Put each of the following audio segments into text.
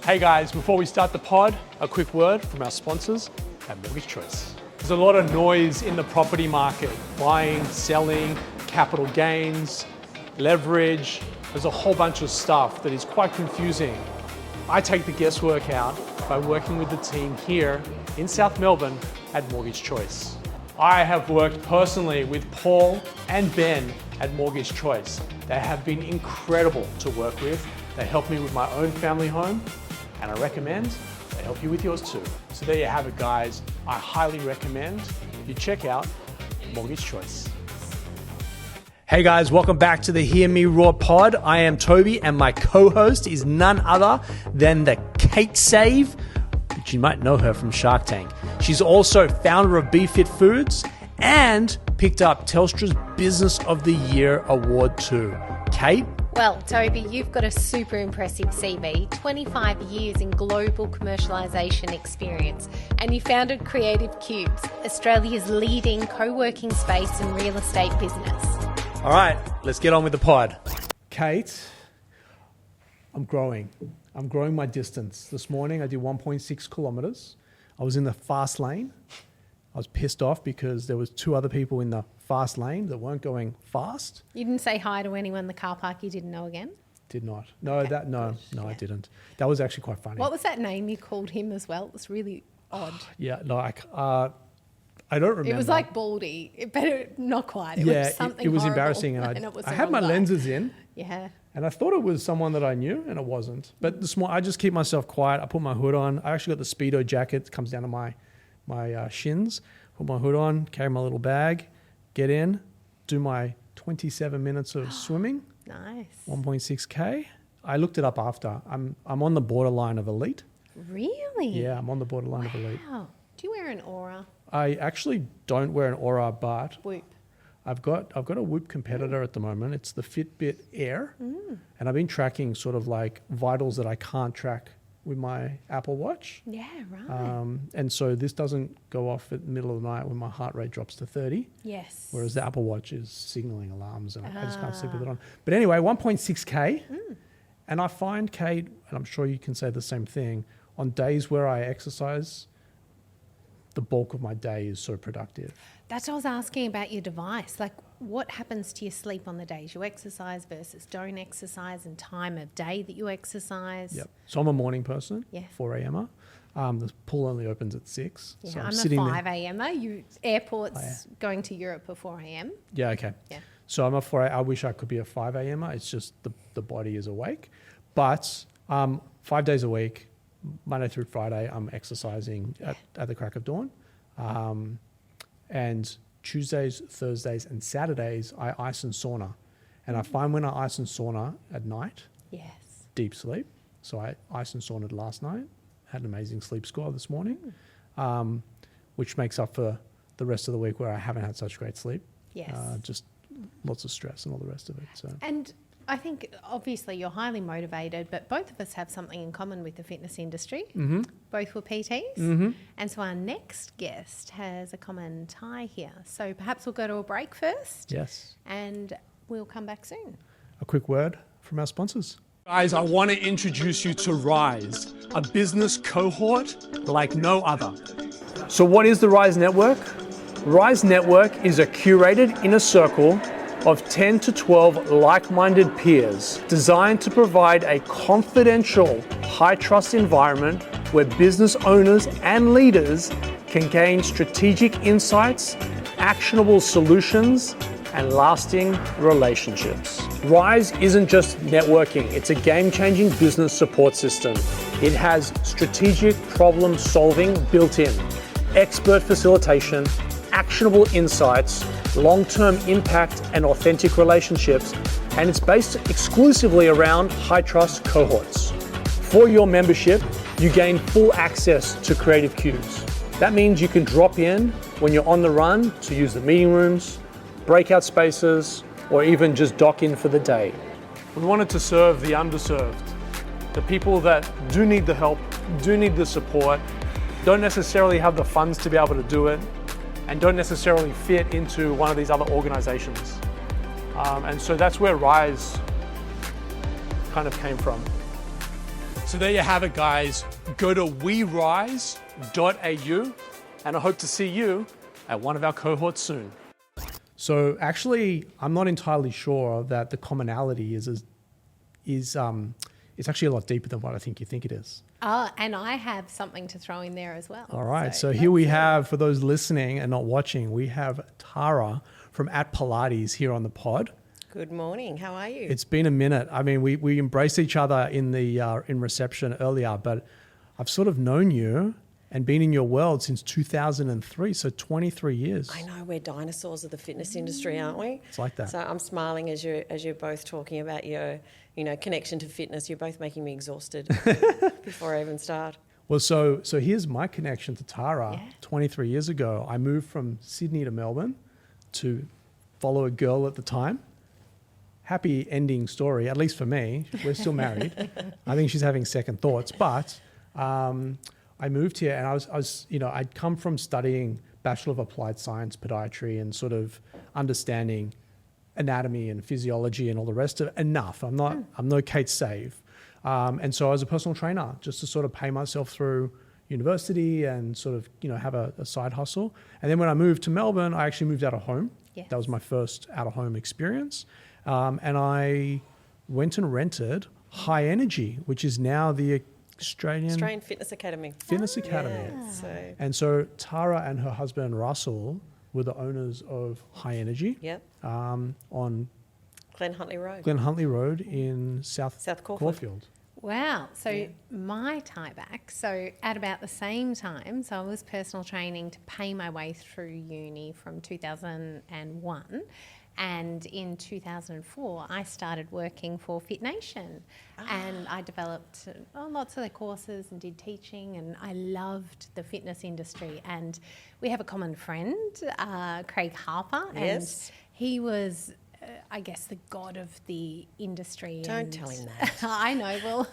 Hey guys, before we start the pod, a quick word from our sponsors at Mortgage Choice. There's a lot of noise in the property market, buying, selling, capital gains, leverage. There's a whole bunch of stuff that is quite confusing. I take the guesswork out by working with the team here in South Melbourne at Mortgage Choice. I have worked personally with Paul and Ben at Mortgage Choice. They have been incredible to work with. They helped me with my own family home, and I recommend they help you with yours too. So there you have it, guys. I highly recommend you check out Mortgage Choice. Hey guys, welcome back to the Hear Me Roar pod. I am Toby, and my co-host is none other than the Kate Save, which you might know her from Shark Tank. She's also founder of BeFit Foods and picked up Telstra's Business of the Year award too. Kate? Well, Toby, you've got a super impressive CV, 25 years in global commercialisation experience, and you founded Creative Cubes, Australia's leading co-working space and real estate business. All right, let's get on with the pod. Kate, I'm growing my distance. This morning I did 1.6 kilometers. I was in the fast lane. I was pissed off because there was two other people in the fast lane that weren't going fast. You didn't say hi to anyone in the car park you didn't know again? Did not. No, Okay, I didn't. That was actually quite funny. What was that name you called him as well? It was really odd. Yeah, like, I don't remember. It was like Baldy, but not quite. It was something it was horrible, embarrassing. And it was I the had my wrong guy. lenses in. Yeah. And I thought it was someone that I knew, and it wasn't. But this morning, I just keep myself quiet. I put my hood on. I actually got the Speedo jacket. It comes down to my shins. Put my hood on, carry my little bag, get in, do my 27 minutes of swimming. Nice. 1.6K. I looked it up after. I'm on the borderline of elite. Really? Yeah, I'm on the borderline of elite. Wow. Do you wear an aura? I actually don't wear an Aura, but Whoop. I've got a Whoop competitor at the moment. It's the Fitbit Air, and I've been tracking sort of like vitals that I can't track with my Apple Watch. Yeah, right. And so this doesn't go off at the middle of the night when my heart rate drops to 30. Yes. Whereas the Apple Watch is signaling alarms, and I just can't sleep with it on. But anyway, 1.6K, and I find, Kate, and I'm sure you can say the same thing, on days where I exercise, the bulk of my day is so productive. That's what I was asking about your device. Like, what happens to your sleep on the days you exercise versus don't exercise, and time of day that you exercise? Yep. So I'm a morning person, Yeah. 4 a.m. The pool only opens at 6. Yeah, So I'm a sitting 5 a.m. You airports going to Europe at 4 a.m. Yeah, okay. Yeah. So I'm a 4 I wish I could be a 5 a.m. It's just the body is awake. But 5 days a week, Monday through Friday, I'm exercising at the crack of dawn. And Tuesdays, Thursdays, and Saturdays, I ice and sauna. And I find when I ice and sauna at night, Yes. deep sleep. So I ice and saunaed last night, had an amazing sleep score this morning, which makes up for the rest of the week where I haven't had such great sleep. Yes. Just lots of stress and all the rest of it. So. And I think obviously you're highly motivated, but both of us have something in common with the fitness industry. Mm-hmm. Both were PTs. Mm-hmm. And so our next guest has a common tie here. So perhaps we'll go to a break first. Yes. And we'll come back soon. A quick word from our sponsors. Guys, I want to introduce you to Rise, a business cohort like no other. So what is the Rise Network? Rise Network is a curated inner circle of 10 to 12 like-minded peers designed to provide a confidential, high-trust environment where business owners and leaders can gain strategic insights, actionable solutions, and lasting relationships. Rise isn't just networking, it's a game-changing business support system. It has strategic problem solving built in, expert facilitation, actionable insights, long-term impact and authentic relationships, and it's based exclusively around high-trust cohorts. For your membership, you gain full access to Creative Cubes. That means you can drop in when you're on the run to use the meeting rooms, breakout spaces, or even just dock in for the day. We wanted to serve the underserved, the people that do need the help, do need the support, don't necessarily have the funds to be able to do it, and don't necessarily fit into one of these other organizations. And so that's where Rise kind of came from. So there you have it, guys. Go to werise.au, and I hope to see you at one of our cohorts soon. So actually, I'm not entirely sure that the commonality is it's actually a lot deeper than what I think you think it is. Oh, and I have something to throw in there as well. All right. So here we have, for those listening and not watching, we have Tara from Pilates here on the pod. Good morning. How are you? It's been a minute. I mean, we embraced each other in reception earlier, but I've sort of known you and been in your world since 2003, so 23 years. I know, we're dinosaurs of the fitness industry, aren't we? It's like that. So I'm smiling as you're both talking about your, connection to fitness. You're both making me exhausted before I even start. Well, so here's my connection to Tara. Yeah. 23 years ago, I moved from Sydney to Melbourne to follow a girl at the time. Happy ending story, at least for me. We're still married. I think she's having second thoughts, but I moved here and I was, I'd come from studying Bachelor of Applied Science, podiatry, and sort of understanding anatomy and physiology and all the rest of it enough. I'm no Kate Save. And so I was a personal trainer just to sort of pay myself through university and sort of, have a side hustle. And then when I moved to Melbourne, I actually moved out of home. Yes. That was my first out of home experience. And I went and rented High Energy, which is now the Australian Fitness Academy. Academy. Yeah. And so Tara and her husband Russell were the owners of High Energy. Yep. On Glen Huntly Road in South Caulfield. Wow. So my tie back, so at about the same time, so I was personal training to pay my way through uni from 2001. And in 2004, I started working for Fit Nation, and I developed lots of their courses and did teaching, and I loved the fitness industry. And we have a common friend, Craig Harper, yes. And he was, I guess, the god of the industry. Don't tell him that. I know.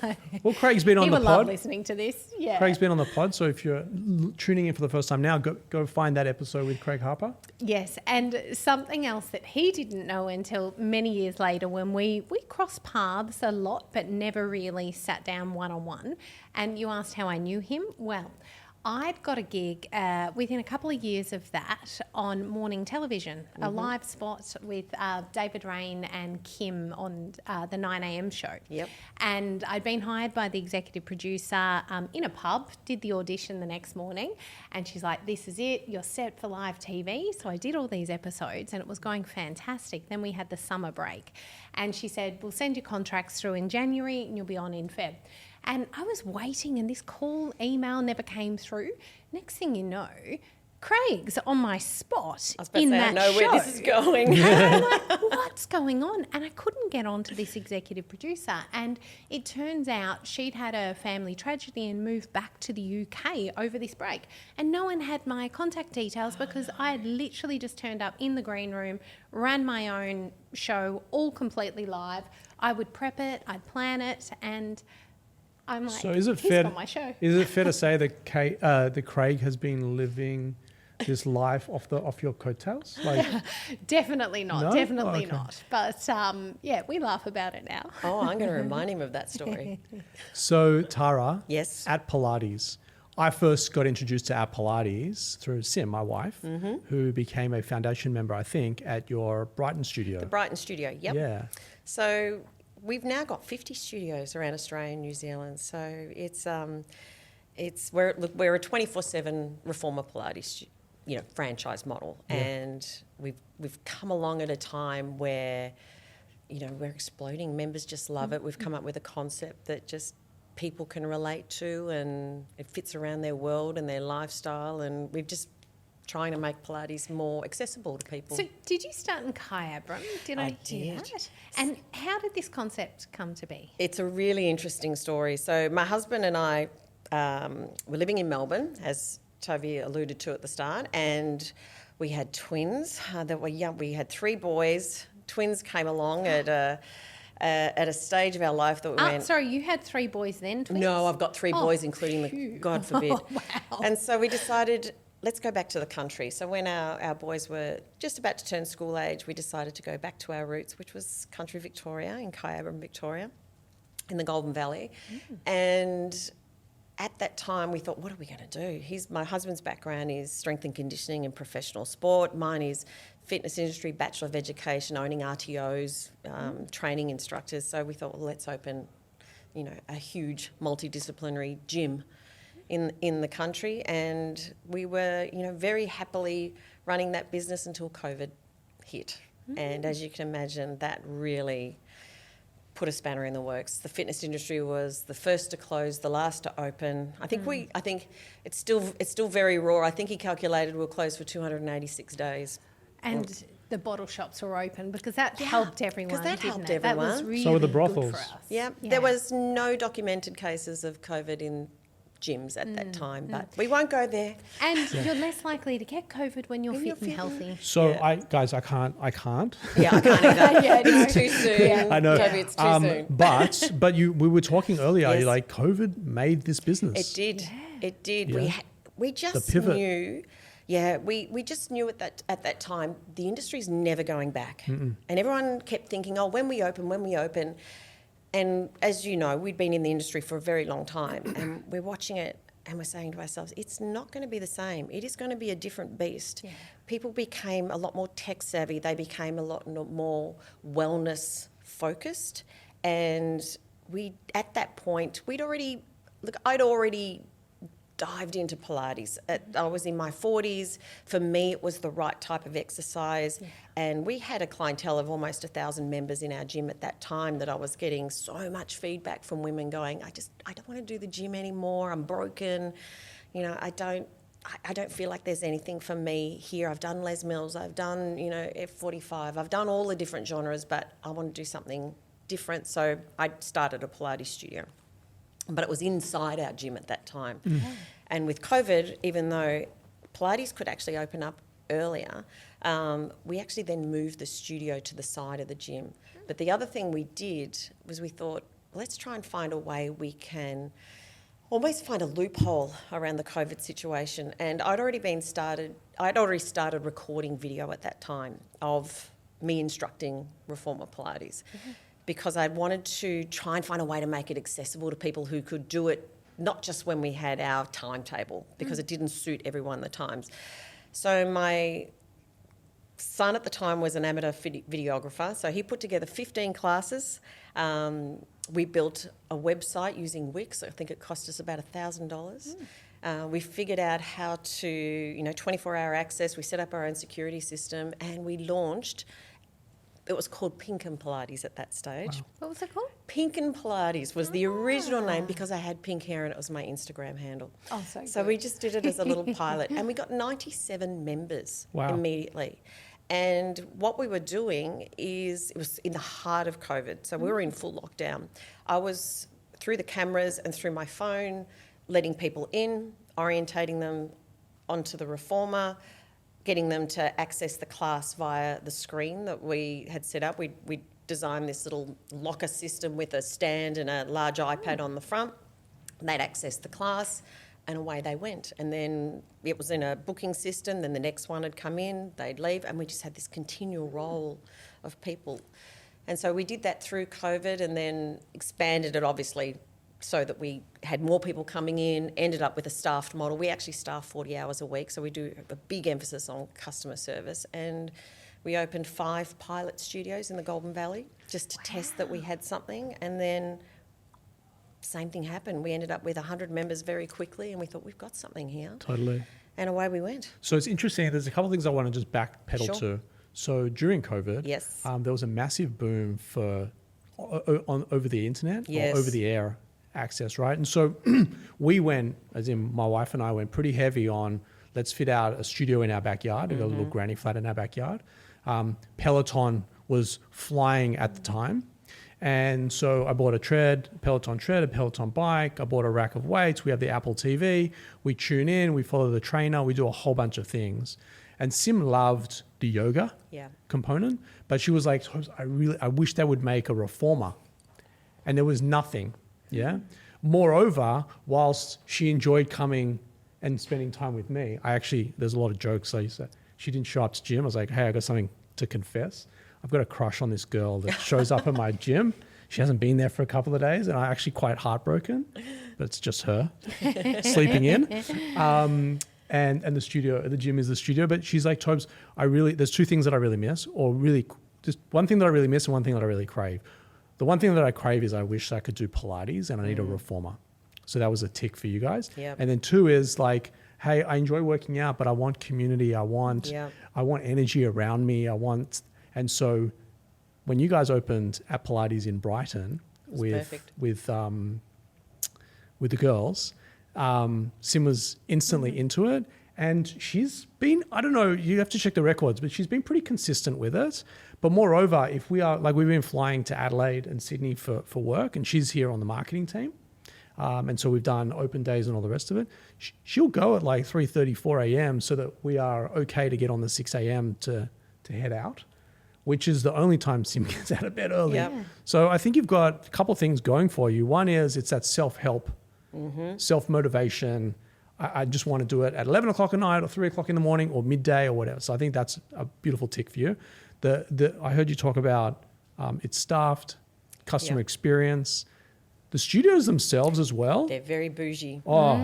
Well, Craig's been on the pod. He will love listening to this. Yeah. Craig's been on the pod, so if you're tuning in for the first time now, go find that episode with Craig Harper. Yes, and something else that he didn't know until many years later when we crossed paths a lot but never really sat down one-on-one. And you asked how I knew him. Well, I'd got a gig within a couple of years of that on morning television, a live spot with David Rain and Kim on the 9 a.m. show. Yep. And I'd been hired by the executive producer in a pub, did the audition the next morning, and she's like, this is it, you're set for live TV. So I did all these episodes and it was going fantastic. Then we had the summer break and she said, we'll send your contracts through in January and you'll be on in Feb. And I was waiting and this email never came through. Next thing you know, Craig's on my spot in that show. I know where this is going. And I'm like, what's going on? And I couldn't get on to this executive producer. And it turns out she'd had a family tragedy and moved back to the UK over this break. And no one had my contact details because I had literally just turned up in the green room, ran my own show, all completely live. I would prep it, I'd plan it, and I'm like, so is it he's fair, on my show. Is it fair to say that Craig has been living this life off your coattails? Definitely not. No? Definitely okay. not. But we laugh about it now. Oh, I'm going to remind him of that story. So Tara, yes, at Pilates. I first got introduced to Pilates through Sim, my wife, who became a foundation member, I think, at your Brighton studio. The Brighton studio, yep. Yeah. So we've now got 50 studios around Australia and New Zealand. So we're a 24/7 Reformer Pilates, franchise model, and we've come along at a time where, we're exploding. Members just love it. We've come up with a concept that just people can relate to, and it fits around their world and their lifestyle, and we've just trying to make Pilates more accessible to people. So did you start in Kyabram? I did. That? And how did this concept come to be? It's a really interesting story. So my husband and I were living in Melbourne, as Toby alluded to at the start, and we had twins that were young. We had 3 boys. Twins came along at a stage of our life that we went... Sorry, you had 3 boys then, twins? No, I've got 3 boys, including the... God forbid. Oh, wow. And so we decided, let's go back to the country. So when our boys were just about to turn school age, we decided to go back to our roots, which was country Victoria, in Kyabram, Victoria. in the Golden Valley. And at that time, we thought, what are we going to do? My husband's background is strength and conditioning and professional sport. Mine is fitness industry, Bachelor of Education, owning RTOs, training instructors. So we thought, well, let's open, a huge multidisciplinary gym in the country. And we were, very happily running that business until COVID hit. And as you can imagine, that really put a spanner in the works. The fitness industry was the first to close, the last to open. I think it's still very raw. I think he calculated we'll close for 286 days. And the bottle shops were open because that helped everyone. Because that didn't helped it? everyone. That was really So were the good brothels. for us. Yeah, there was no documented cases of COVID in gyms at that time, but we won't go there. And you're less likely to get COVID when you're fit and healthy. So Yeah. I can't. Yeah, I can't either. It's too soon. I know. Toby, it's too soon. But we were talking earlier. Yes. You're like, COVID made this business. It did. Yeah. It did. Yeah. We just pivot. knew. Yeah, we just knew at that time the industry's never going back, and everyone kept thinking, oh, when we open. And as you know, we'd been in the industry for a very long time, and we're watching it and we're saying to ourselves, it's not going to be the same. It is going to be a different beast. Yeah. People became a lot more tech savvy. They became a lot more wellness focused. And at that point, I'd already dived into Pilates. I was in my 40s. For me, it was the right type of exercise. Yeah. And we had a clientele of almost 1,000 members in our gym at that time that I was getting so much feedback from women going, I don't want to do the gym anymore. I'm broken. I don't feel like there's anything for me here. I've done Les Mills. I've done, F45. I've done all the different genres, but I want to do something different. So I started a Pilates studio. But it was inside our gym at that time. And with COVID, even though Pilates could actually open up earlier, we actually then moved the studio to the side of the gym. But the other thing we did was we thought, let's try and find a way we can almost find a loophole around the COVID situation. And I'd already started recording video at that time of me instructing Reformer Pilates. Because I wanted to try and find a way to make it accessible to people who could do it, not just when we had our timetable, because it didn't suit everyone the times. So my son at the time was an amateur videographer, so he put together 15 classes. We built a website using Wix. I think it cost us about $1,000. We figured out how to, 24-hour access. We set up our own security system, and we launched. It was called Pink and Pilates at that stage. Wow. What was it called? Pink and Pilates was the original name because I had pink hair and it was my Instagram handle. Oh, so we just did it as a little pilot, and we got 97 members immediately. And what we were doing is, it was in the heart of COVID, so we were in full lockdown. I was, through the cameras and through my phone, letting people in, orientating them onto the Reformer, getting them to access the class via the screen that we had set up. We designed this little locker system with a stand and a large iPad on the front. They'd access the class and away they went. And then it was in a booking system, then the next one would come in, they'd leave, and we just had this continual roll of people. And so we did that through COVID and then expanded it, obviously, so that we had more people coming in, ended up with a staffed model. We actually staff 40 hours a week, so we do a big emphasis on customer service. And we opened 5 pilot studios in the Golden Valley just to test that we had something. And then same thing happened. We ended up with 100 members very quickly, and we thought, we've got something here. Totally. And away we went. So it's interesting. There's a couple of things I want to just backpedal to. So during COVID, Yes. There was a massive boom for over the internet Yes. or over the air access, right? And so we went, as in my wife and I went pretty heavy on, let's fit out a studio in our backyard. We got a little granny flat in our backyard. Peloton was flying at the time. And so I bought a Peloton tread, a Peloton bike. I bought a rack of weights. We have the Apple TV. We tune in, we follow the trainer. We do a whole bunch of things. And Sim loved the yoga component, but she was like, I wish they would make a Reformer. And there was nothing. Yeah. Moreover, whilst she enjoyed coming and spending time with me, there's a lot of jokes. She didn't show up to gym. I was like, hey, I got something to confess. I've got a crush on this girl that shows up at my gym. She hasn't been there for a couple of days, and I'm actually quite heartbroken, but it's just her sleeping in. And the studio, the gym is the studio. But she's like, Tobes, there's two things that I really miss, or really just one thing that I really miss and one thing that I really crave. The one thing that I crave is I wish I could do Pilates, and I need a reformer. So that was a tick for you guys. Yep. And then two is like, hey, I enjoy working out, but I want community. I want energy around me. And so when you guys opened at Pilates in Brighton with the girls, Sim was instantly into it. And she's been, I don't know, you have to check the records, but she's been pretty consistent with it. But moreover, if we are, like, we've been flying to Adelaide and Sydney for work, and she's here on the marketing team. And so we've done open days and all the rest of it. She'll go at like 3:30, 4 a.m. so that we are okay to get on the 6 a.m. to head out, which is the only time Sim gets out of bed early. Yep. So I think you've got a couple of things going for you. One is it's that self-help, self-motivation. I just want to do it at 11 o'clock at night or 3 o'clock in the morning or midday or whatever. So I think that's a beautiful tick for you. I heard you talk about it's staffed, customer experience. The studios themselves as well. They're very bougie. Oh,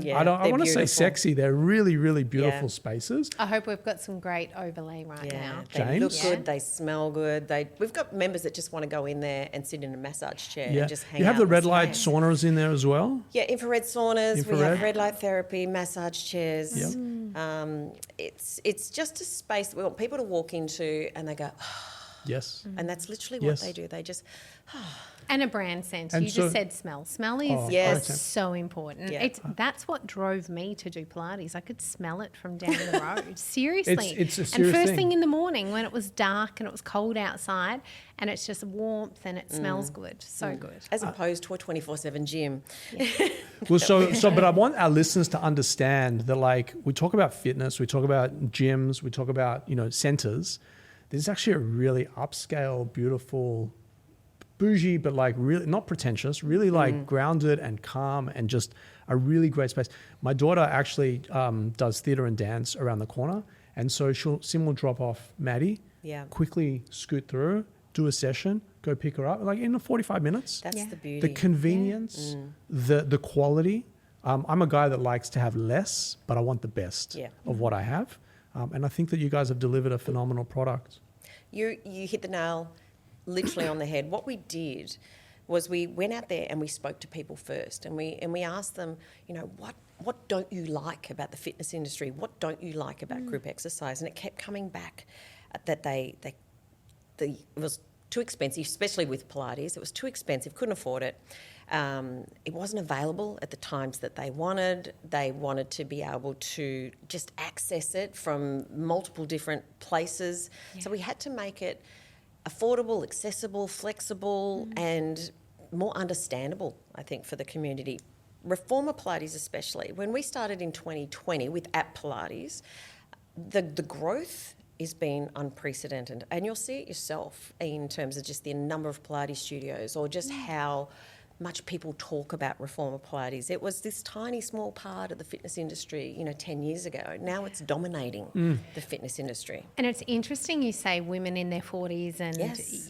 Yeah, I want to say beautiful. sexy. They're really, really beautiful spaces. I hope we've got some great overlay right now. They James? look good, they smell good. We've got members that just want to go in there and sit in a massage chair and just hang out. You have the and red light snack. saunas in there as well? Yeah, infrared saunas. We Infrared. have red light therapy, massage chairs. Yep. It's just a space that we want people to walk into and they go, Yes. and that's literally Yes. what they do. They just, And a brand sense. And You so- just said smell. Smell is Yes. so important. Yeah. That's what drove me to do Pilates. I could smell it from down the road. Seriously. It's a and serious first thing. thing in the morning when it was dark and it was cold outside and it's just warmth and it smells good. So good. as opposed to a 24/7 gym. Well, but I want our listeners to understand that, like, we talk about fitness, we talk about gyms, we talk about, centers. There's actually a really upscale, beautiful, bougie, but like really not pretentious, really like grounded and calm and just a really great space. My daughter actually does theatre and dance around the corner. And so Sim will drop off Maddie, quickly scoot through, do a session, go pick her up, like in 45 minutes. That's the beauty. The convenience, the quality. I'm a guy that likes to have less, but I want the best of what I have. And I think that you guys have delivered a phenomenal product. You hit the nail literally on the head. What we did was we went out there and we spoke to people first, and we asked them, what don't you like about the fitness industry? What don't you like about group exercise? And it kept coming back that it was too expensive, especially with Pilates. It was too expensive, couldn't afford it. It wasn't available at the times that they wanted. They wanted to be able to just access it from multiple different places. Yeah. So we had to make it affordable, accessible, flexible, and more understandable, I think, for the community. Reformer Pilates especially. When we started in 2020 with App Pilates, the growth has been unprecedented. And you'll see it yourself in terms of just the number of Pilates studios or just how much people talk about Reformer Pilates. It was this tiny, small part of the fitness industry, 10 years ago. Now it's dominating the fitness industry. And it's interesting you say women in their 40s and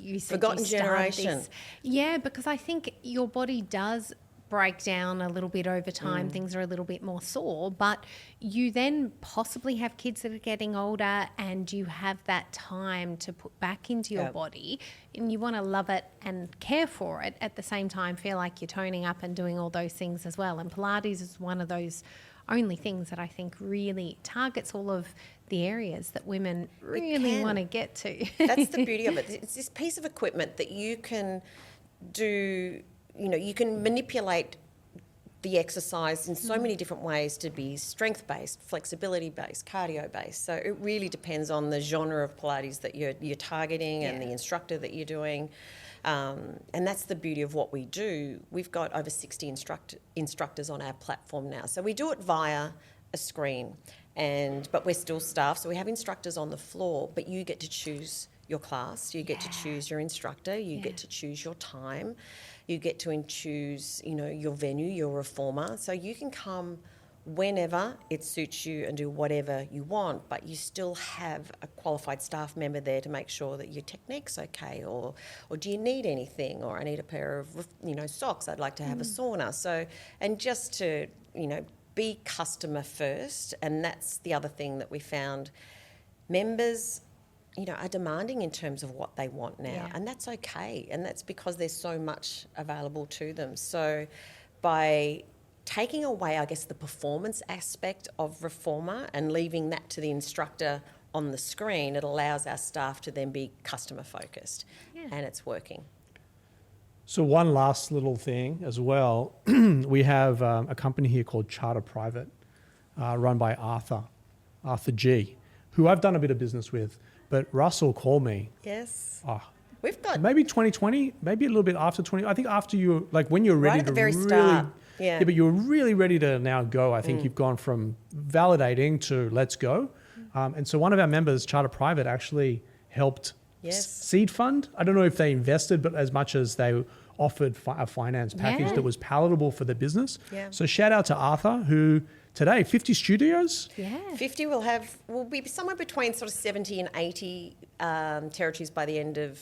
you said forgotten you started generation. this. Yeah, because I think your body does break down a little bit over time. Things are a little bit more sore, but you then possibly have kids that are getting older and you have that time to put back into your body, and you want to love it and care for it at the same time, feel like you're toning up and doing all those things as well. And Pilates is one of those only things that I think really targets all of the areas that women really want to get to. That's the beauty of it. It's this piece of equipment that you can do. You can manipulate the exercise in so many different ways to be strength-based, flexibility-based, cardio-based. So it really depends on the genre of Pilates that you're targeting and the instructor that you're doing. And that's the beauty of what we do. We've got over 60 instructors on our platform now. So we do it via a screen, but we're still staffed. So we have instructors on the floor, but you get to choose your class, you get to choose your instructor, you get to choose your time. You get to choose, your venue, your reformer. So you can come whenever it suits you and do whatever you want, but you still have a qualified staff member there to make sure that your technique's okay, or do you need anything, or I need a pair of socks, I'd like to have a sauna. So, and just to be customer first, and that's the other thing that we found. Members are demanding in terms of what they want now, and that's okay, and that's because there's so much available to them. So by taking away, I guess, the performance aspect of Reformer and leaving that to the instructor on the screen, it allows our staff to then be customer focused, and it's working. So one last little thing as well, we have a company here called Charter Private, run by Arthur G, who I've done a bit of business with, but Russell called me. Yes. Oh, We've got maybe 2020, maybe a little bit after 20. I think after you, like when you're ready right at to the very really, start. Yeah. but you were really ready to now go. I think you've gone from validating to let's go. And so one of our members, Charter Private, actually helped seed fund. I don't know if they invested, but as much as they offered a finance package that was palatable for the business. Yeah. So shout out to Arthur, who today, 50 studios. Yeah. 50 will be somewhere between sort of 70 and 80 territories by the end of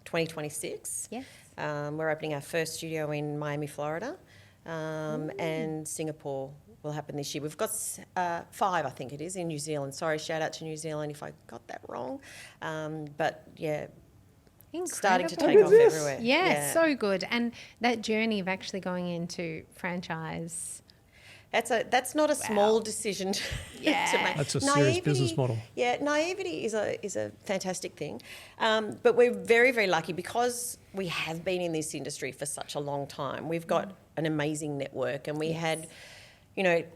2026. Yes. We're opening our first studio in Miami, Florida, and Singapore will happen this year. We've got 5, I think it is, in New Zealand. Sorry, shout out to New Zealand if I got that wrong. But yeah, starting to take off everywhere. Yeah, so good. And that journey of actually going into franchise. That's not a small decision to make. That's a serious business model. Yeah, naivety is a fantastic thing, but we're very, very lucky because we have been in this industry for such a long time. We've got an amazing network, and we had,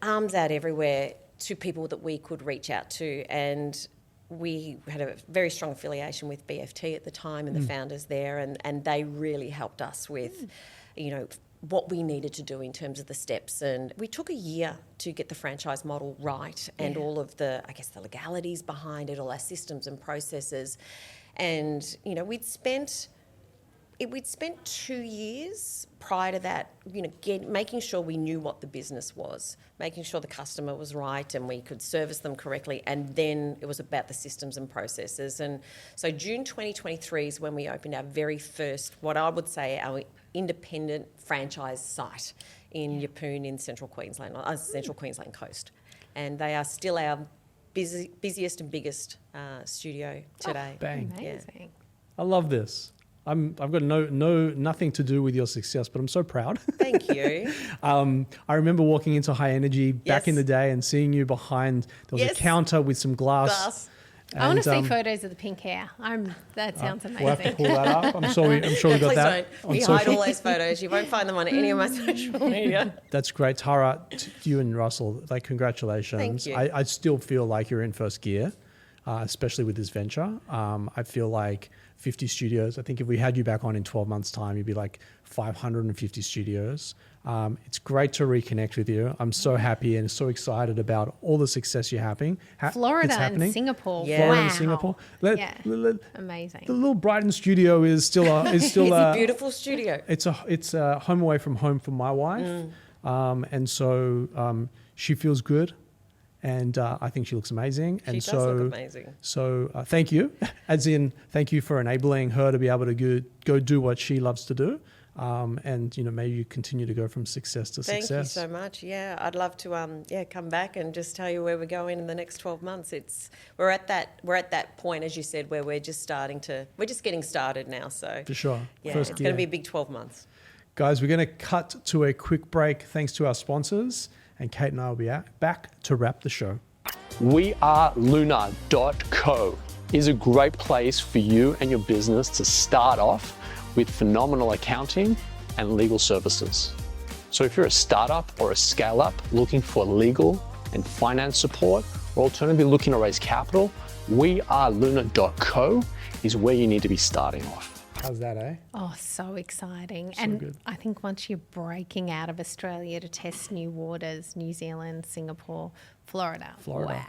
arms out everywhere to people that we could reach out to, and we had a very strong affiliation with BFT at the time and the founders there, and they really helped us with, what we needed to do in terms of the steps. And we took a year to get the franchise model right and all of the, I guess, the legalities behind it, all our systems and processes. And, we'd spent 2 years prior to that, making sure we knew what the business was, making sure the customer was right and we could service them correctly. And then it was about the systems and processes. And so June 2023 is when we opened our very first, what I would say, our independent franchise site in Yeppoon in Central Queensland coast. And they are still our busiest and biggest studio today. Bang. Amazing. I love this. I've got nothing to do with your success, but I'm so proud. Thank you. I remember walking into High Energy back in the day and seeing you behind. There was a counter with some glass. I want to see photos of the pink hair. That sounds amazing. We'll have to pull that up. I'm sure we got that. Don't. We hide all those photos. You won't find them on any of my social media. That's great. Tara, you and Russell, congratulations. Thank you. I still feel like you're in first gear, especially with this venture. I feel like 50 studios. I think if we had you back on in 12 months' time, you'd be like 550 studios. It's great to reconnect with you. I'm so happy and so excited about all the success you're having. Florida and Singapore. Yeah. Florida Wow. and Singapore. Amazing. The little Brighton studio is still It's a beautiful studio. It's a home away from home for my wife, and so she feels good. And I think she looks amazing. She does look amazing. So thank you. As in, thank you for enabling her to be able to go do what she loves to do. And, may you continue to go from success to success. Thank you so much. Yeah, I'd love to come back and just tell you where we're going in the next 12 months. We're at that point, as you said, where we're just getting started now. So for sure. Yeah, First it's gear. going to be a big 12 months. Guys, we're going to cut to a quick break thanks to our sponsors. And Kate and I will be back to wrap the show. weareluna.co is a great place for you and your business to start off with phenomenal accounting and legal services. So if you're a startup or a scale-up looking for legal and finance support, or alternatively looking to raise capital, weareluna.co is where you need to be starting off. How's that, eh? Oh, so exciting. So and good. I think once you're breaking out of Australia to test new waters, New Zealand, Singapore, Florida. Wow.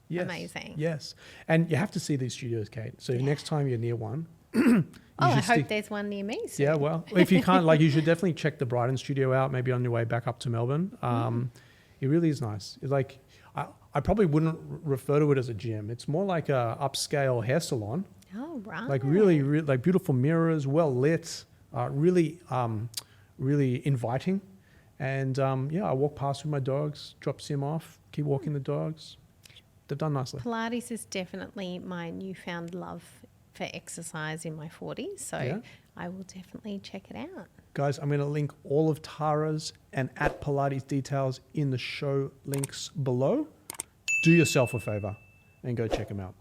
Yes. Amazing. Yes. And you have to see these studios, Kate. So next time you're near one, I hope there's one near me soon. Yeah, well, if you can't, you should definitely check the Brighton studio out, maybe on your way back up to Melbourne. It really is nice. It's like, I probably wouldn't refer to it as a gym. It's more like a upscale hair salon. Oh, right. Like really like beautiful mirrors, well lit, really inviting. And I walk past with my dogs, drop Sim off, keep walking the dogs. They've done nicely. Pilates is definitely my newfound love for exercise in my 40s. So Yeah. I will definitely check it out. Guys, I'm going to link all of Tara's and @Pilates details in the show links below. Do yourself a favor and go check them out.